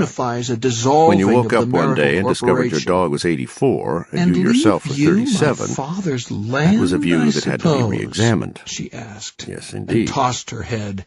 signifies a dissolving When you woke of up the one day marital and discovered your corporation. dog was 84 and And you yourself were leave you 37, my father's land, that was a view I that had to be suppose? re-examined. She asked, Yes, and indeed. tossed her head.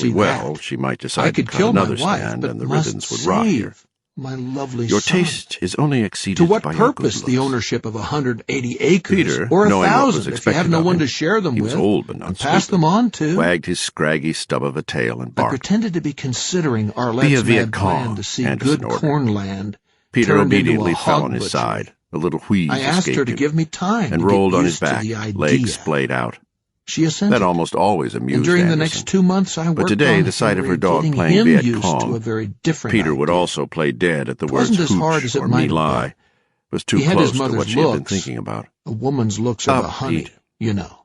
see well, that. she might I decide to could cut kill my another wife, stand but and the must ribbons would rot here. save my lovely Your son. taste is only exceeded To what by your good purpose the looks. ownership of 180 acres Peter, or knowing what was 1,000 if you have expected no of one him, to share them he with was old but not and pass stupid, them on to? wagged his scraggy stub of a tail and I barked. pretended to be considering Be a Arlette's Viet mad plan Cong, to see Anderson good ordered. cornland Peter turned into obediently a fell hog on his butchery. side. A little wheeze I asked her escaped to him, give me time and to rolled get on used his back, to the idea. legs splayed out. She assented. That almost always amused And during the Anderson. next 2 months, I worked But today, on the sight of Henry her dog getting playing him Viet used Cong, to a very different Peter would idea. also play dead at the It words wasn't as hard hooch as it or might me have lie. been. Was too He had his close to mother's what she had been looks. thinking about. A woman's looks are Up, the honey, Pete. you know.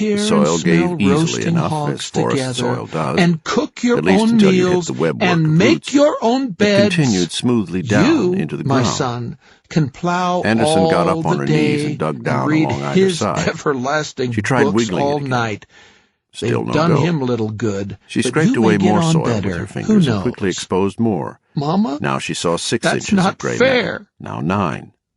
hear The soil and smell gave easily roasting enough, as hogs forest together, soil does, and cook your at least own until you hit meals, the webwork of and make roots your own that beds. continued smoothly down You, into the my ground. son, can plow Anderson got all up on the her knees day and dug and down read along either his side. everlasting She tried books wiggling all it again. night. Still They've no done go. him little good, She but scraped you away may get more on soil better. with her Who fingers and quickly knows? exposed more. Mama, Now she saw 6 that's inches not of gray fair. matter, now 9.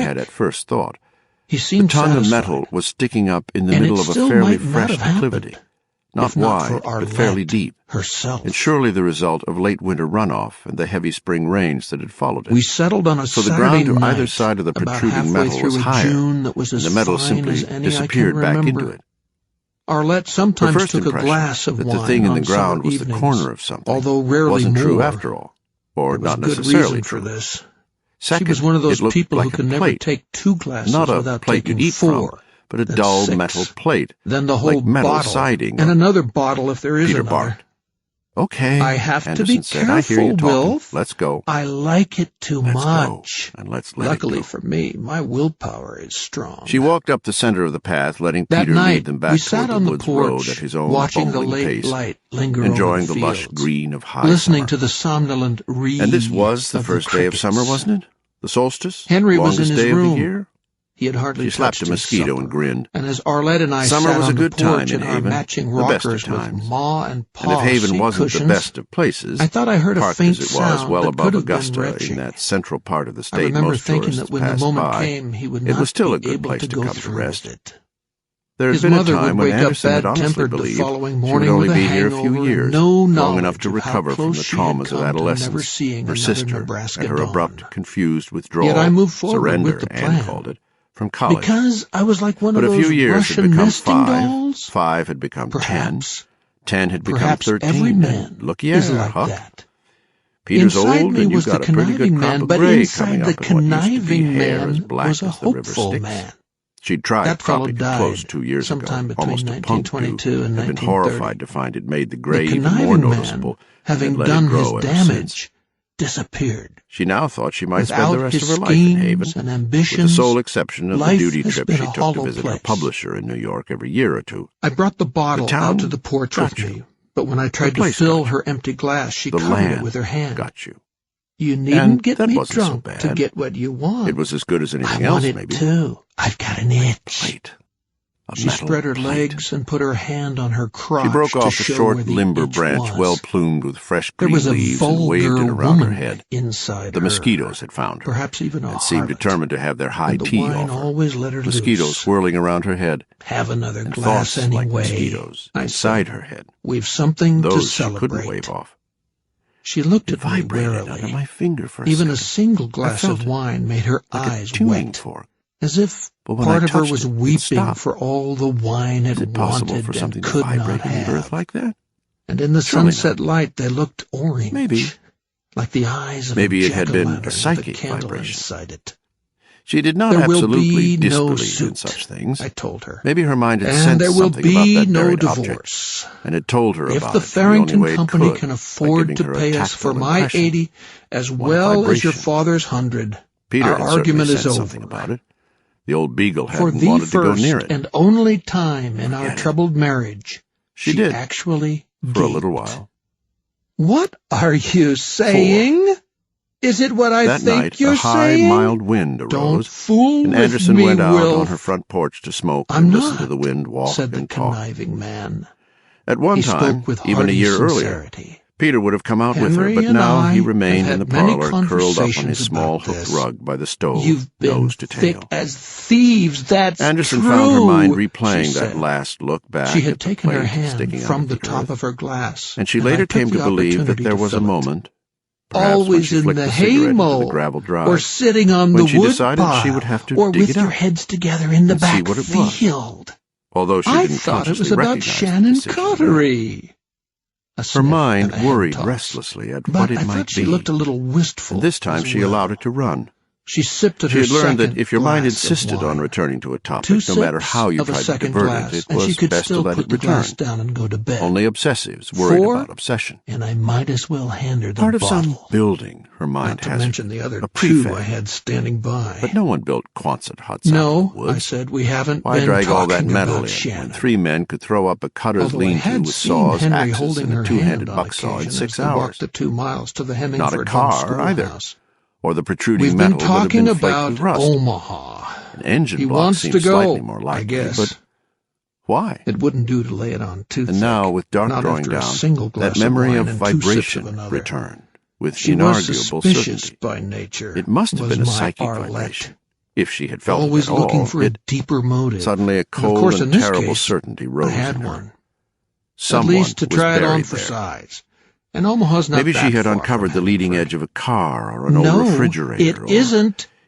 quick. had at first thought. He The seemed tongue of satisfied. metal was sticking up in the And middle it of a still fairly might not fresh have happened, declivity. Not if not wide, for but fairly Arlette deep, herself. and surely the result of late winter runoff and the heavy spring rains that had followed it. We settled on a So the Saturday ground to night, either side of the about protruding halfway metal through was a higher, June that was and as the metal fine simply as any disappeared I can back remember. into it. Arlette Her sometimes first took a impression glass of that wine the thing in on the ground summer was the evenings, corner of something although rarely wasn't more. true after all, or There was not good necessarily reason true. for this. Second, She was one of those it looked people like who a could never plate, take 2 glasses not a without plate taking you'd eat 4. from, but a Then dull 6. metal plate, Then the whole like metal bottle, siding. and another bottle if there is Peter another. barked. "Okay," I have to Anderson be said. "I hear you careful, talking. Wilf. Let's go. I like it too Let's go, much. and let's let Luckily it go." for me, my willpower is strong. She walked up the center of the path, letting That Peter night, lead them back we toward sat the on the woods road porch, at his own watching the bumbling late pace, light linger enjoying over the the lush fields, green of high listening summer. to the somnolent reed. And this was the of first the day of summer, crickets. wasn't it? The solstice? Henry was Longest in his day room. of the year? He had hardly She slapped touched a his mosquito supper. and grinned. And as Arlette and I Summer sat was on a good the porch time in in our Avon, matching the best of rockers with times. Ma and Pa And if Haven seat wasn't cushions, the best of places, I thought I heard a parked faint as it was sound well that above could have been Augusta retching. in that central part of the I state remember most thinking tourists that when the passed moment by, came, he would it was not still a be good able place to to go come to through rest. with it. There had His been a mother would time when wake up Anderson had honestly bad-tempered the believed following she would morning only with a be here a few hangover years, and no long knowledge enough to of how recover from close the she had traumas of come to never adolescence, seeing her another sister, Nebraska and her dawn. abrupt, confused withdrawal, Yet I moved forward surrender, with the Anne plan. called it, from college. Because I was like one But of a few those years had Russian become nesting 5, dolls. 5 had become 10, Perhaps. 10 had become Perhaps 13, every man and look is here, like Huck. that. Peter's Inside old, me and you've was the got a pretty good conniving crop man, of but gray inside coming the up in what used to be conniving hair as man black was a as the river hopeful Styx. man. She'd tried That fellow cropping it died close 2 years sometime ago, between almost a punk 1922 do, and had been 1930. horrified to find it made the gray The even more conniving noticeable, man, having and had let done it grow his ever damage, since. disappeared. She now thought she might spend Without the rest of his her life in Haven, schemes and with ambitions, the sole exception of the life duty has trip been she a took to hollow visit her place. publisher in New York every year or two. I brought the bottle The town out to the porch with got you. me, but when I tried to place fill got you. her empty glass, she The covered it land with her hand. got you. You And needn't get that me wasn't so drunk to bad. get what you want. It was as good as I anything want else, it maybe. too. I've got an itch. Plate. A She metal spread her plate. legs and put her hand on her crotch She broke to off a show short where the limber itch branch, was. well plumed with fresh There green was a leaves, and waved vulgar it around her woman head. inside The her. mosquitoes had found her, Perhaps even a and seemed harlot. determined to have their high And the tea wine off her. always let her Mosquitoes loose. whirling around her head, Have another and glass thoughts like anyway. mosquitoes I inside said, her head. We've something to Those she celebrate. couldn't wave off. She looked It at me vibrated warily. under my finger for a Even second. a single glass felt of it, wine made her like a eyes tuning wet, fork. as if But when part I of her touched was it, it weeping stopped. for all the wine it Is it possible wanted for something and to could not vibrate in the earth have. like that? And in the Surely sunset light, they looked orange. Maybe. Like the eyes of Maybe a it had been a jack-o'-lantern with psychic a candle vibration. inside it. She did not There will absolutely be no disbelieve in suit, such things. I told her. Maybe her mind had And sensed there will something about be that no buried object, divorce. and had told her If about the it in the only Farrington way it Company could, can by afford giving to her a pay us for tactile my impression. 80 as One well as your vibration. father's 100, Peter our had certainly argument is said over. something about it. The old beagle For hadn't the wanted to go first near it. and only time in our Forget it. troubled marriage, She did, actually for a gaped. little while. What are you saying? Is it what I That think night, you're a high, saying? mild wind Don't arose, fool and with Anderson me, went out on Wilf. her front porch to smoke I'm and not, listen to the wind walk said the and talk. conniving man. At one He time, spoke with even a hearty year earlier, sincerity. Peter would have come out with her, Henry but and now I he remained have in the had many parlor, curled up on his conversations small about hooked this. rug by the stove, You've been nose to thick tail. as thieves, that's Anderson true, found her mind she replaying that said. last look back She had at the taken her plate hand sticking from out the of the top earth, of her glass, and she I later took came the to believe that opportunity there to was a fill it. moment, perhaps when Always she in flicked the the cigarette into the haymow, gravel drive, or sitting on when the she wood decided pile, she would have to or dig with it your up heads together in the and see back what it was. field. although she I didn't thought it was consciously about recognize the Shannon decision. Cottery. A Her sniff mind and a worried head toss. restlessly at But what it I might thought she be, looked a little wistful. and this time as she well. allowed it to run. She sipped at She her had learned that second if your mind glass of insisted on wine. returning to a topic, 2 no sips matter how you of a tried to second divert glass, it, it and she was could best to still let put it the glass return. down and go to bed. Only obsessives worried 4, about obsession. and I might as well hand her the Part of bottle. some building, her mind Not to hazarded. mention the other a 2 prefab. I had standing by. But no one built Quonset huts out in No, the woods. I said, we haven't Why been drag all that talking metal about in Shannon. when 3 men could throw up a cutter's Although I lean-to had with seen saws, Henry axes, holding and a her two-handed hand on bucksaw in occasion 6 as they hours? walked the 2 miles to the Not a Hemingford car Home either, Schoolhouse. or the protruding We've been metal would have talking been flaked about with rust. Omaha. An engine He block wants seems to go, slightly more likely, I guess. but why? It wouldn't do to lay it on too thick. And now, with dark Not drawing after a down, single glass that memory of of wine and 2 sips vibration of another. returned, with She was inarguable suspicious certainty. by nature. It must have was been a my psychic Arlette. vibration. If she had felt Always it at looking all, for a it deeper motive. suddenly a And of cold course, and in this terrible case, certainty rose I had in her. one. At Someone least to was try it on buried for there. size. And Omaha's not Maybe that she had far uncovered from the leading Hemingford. edge of a car or an old No, refrigerator. it isn't.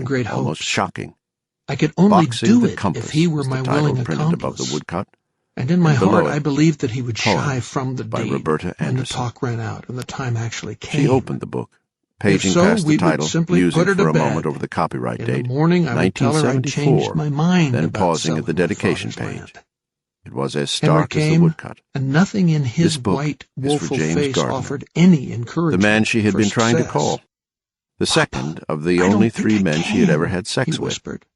in great almost hopes. shocking. I could only Boxing do the it Compass if he were was my the title willing printed above the accomplice. woodcut, And in my and below heart it, I believed that he would shy Poems from the by deed Roberta when the Anderson. talk ran out and the time actually came. She opened the book, paging so, past we the would title, simply musing put her to for a bed. moment over the copyright In date, the morning I would tell her I'd changed 1974, my mind then about pausing at the selling my dedication father's page. land. It was as Henry stark as the came, woodcut. and nothing in his This book white, is for woeful James face Gardner, offered any encouragement the man she had for been trying to success. call, the second of the I only don't think 3 I men she had ever can, had sex he with. whispered.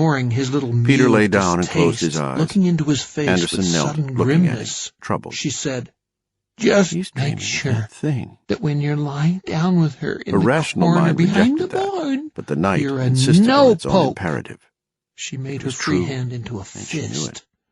ignoring his little meal Peter lay of down and closed distaste, his eyes. looking into his face Anderson with knelt, sudden looking at him, grimness. troubled. She said, "Just He's make dreaming of sure that thing. that when you're lying down with her in Her the rational corner mind behind the rejected that, barn, but the night you're a insisted on its own no-poke." imperative. She made It her was free true, hand into a and she knew fist. it.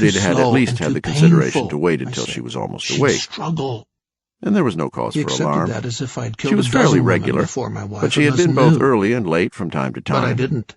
but it had at least had the consideration to wait until said. she was almost She'd awake. struggle. And there was no cause He for accepted alarm. that as if I'd killed She was a dozen fairly women regular, before my wife, but she had a dozen been both new. early and late from time to time. But I didn't.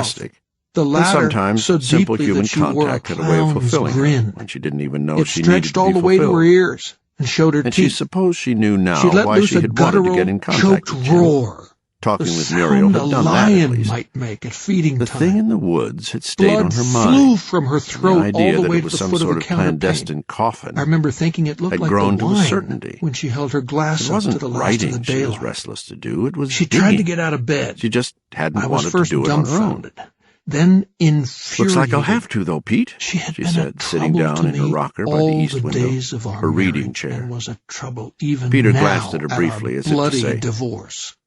domestic. The And latter sometimes so simple deeply human that she wore a contact had a way of clown's fulfilling grin. her when she didn't even know It she needed stretched to all be the way to her fulfilled. ears and showed her And she teeth. supposed she knew now She let why loose she a had wanted to guttural, get in contact choked with Jim. roar. Talking The with Muriel sound a had done that, at lion least. might make at feeding The time. thing in the woods had stayed Blood on her flew mind. from her The throat idea all the that way it to was the some foot of sort the of counterpane. clandestine coffin I remember thinking it looked had like grown the to a wine certainty. when she held her glass It up wasn't to the last of writing the she was daylight. restless to do. It was She digging. tried to get out of bed. She just hadn't I was wanted to first do it on her own. dumbfounded, then infuriated. "Looks like I'll have to, though, Pete," She had she been said, a sitting trouble down to in her me rocker by the all east the window, days of our her reading marriage, chair. and was a trouble even Peter now glanced at her our briefly, as if to bloody say, divorce.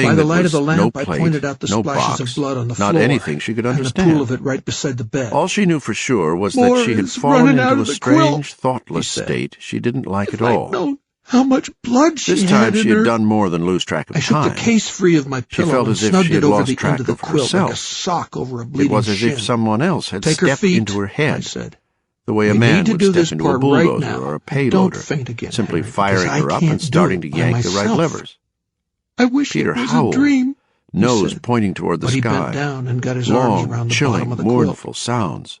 thing By the that light of was the lamp, no I plate, pointed out the no splashes box, of blood on the not floor, anything she could and understand. the pool of it right beside the bed. All she knew for sure was More that she had is fallen running out into of a the quilt, strange, thoughtless he said. state she didn't like If at I'd all. known how much blood she This had time in she had her. done more than lose track of I shook time. the case free of my She pillow felt and as if snugged she it had over lost the track end of the of quilt like a herself. sock over a It bleeding was as shin. if someone else had Take her stepped feet, into her I head, said. the way a We man need to would do step this into a part right bulldozer now. or a And don't payloader, faint again, simply Henry, firing because her I up and can't starting do to it by yank the right myself. levers. I wish Peter it was howled, a dream, he nose said, pointing toward the but he sky. bent down and got his arms Long, around the chilling, bottom of the quilt. mournful sounds.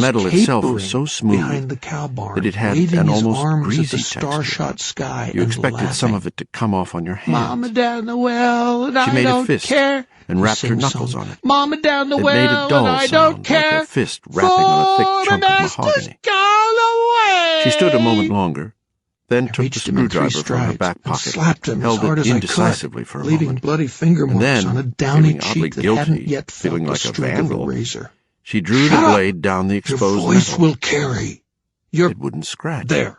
metal itself was so smooth behind the cow barn, that it had waving an his almost arms greasy at the texture. star-shot sky You and expected some laughing. of it to come off on your hands. Mama down the well, and She I made a don't fist care. and rapped her Sing knuckles song. on it. Mama down the It well, made a dull and I sound, don't like care. a fist rapping on a thick chunk of mahogany. She stood a moment longer, then I took the reached him in 3 screwdriver from her strides back and pocket, slapped him held as hard it as I indecisively could, for a leaving moment, bloody finger and marks then, on a downy feeling oddly cheek that guilty, hadn't yet feeling felt like the a streak of the vandal, razor. she drew Shut the up! blade down the Your exposed voice metal. will carry. Your It wouldn't scratch. there.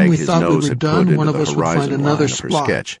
time we his thought we nose were had done, put one into of the us would find horizon another line of her spot. sketch.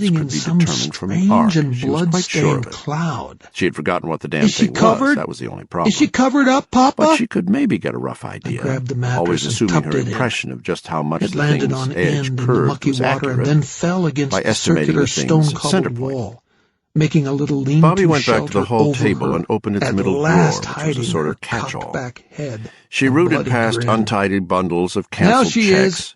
sitting in could be some determined from an arc. strange and She was quite sure of blood-stained it. cloud. She had forgotten what the damn Is she thing was. covered? That was the only problem. Is she covered up, Papa? But she could maybe get a rough idea, grabbed the mattress always and assuming tucked her it in. impression of just how much It the landed thing's on edge end in the curved mucky was water accurate, and then fell against by the estimating circular the thing's center stone-covered point. wall, making a little lean-to Bobby went back to shelter the hall over table her, and opened its at middle drawer, last which was a hiding sort her of catch-all. cocked-back head She and rooted bloody past grin. untidy bundles of Now canceled she checks, is,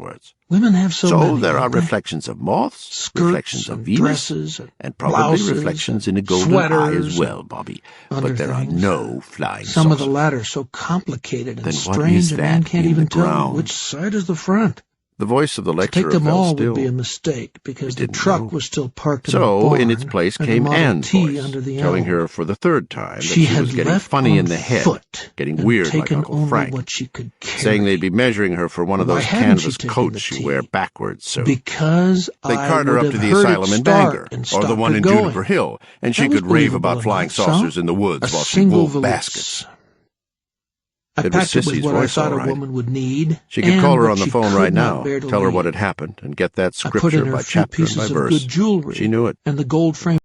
afterwards. Women have so many, there are don't they? reflections of moths, Skirts reflections of and Venus, dresses and probably blouses reflections in and a golden eye sweaters as well, Bobby. and But there are underthings. no flying Some of the saucers. latter so complicated and Then what strange is a man that can't in even the tell ground? which side is the front. The voice of the To lecturer take them fell all still. would be a mistake, because the didn't truck know. was still parked in the So, barn, in its place and the came Model Anne's T voice, under the telling elm. her for the third time that She she had was getting left funny on in the head, foot getting and weird like taken Uncle only Frank, what she could carry. saying they'd be measuring her for one of Why those hadn't canvas she taken coats the you T? wear backwards so. Because They'd I cart her would up have to the heard asylum it in start Bangor, and or the stopped one her in going. Juniper Hill, and she That was could rave believable about flying enough, so saucers in the woods a while she single wove valise. baskets. I It was packed it with Sissy's what I voice, thought all a right. woman would need. She could and call her what on the she phone could right not now, bear to tell her what leave. had happened, and get that I put scripture in her by few chapter and by pieces of verse. good jewelry She knew it. and the gold frame.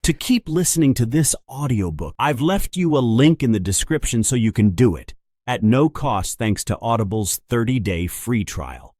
To keep listening to this audiobook, I've left you a link in the description so you can do it at no cost, thanks to Audible's 30-day free trial.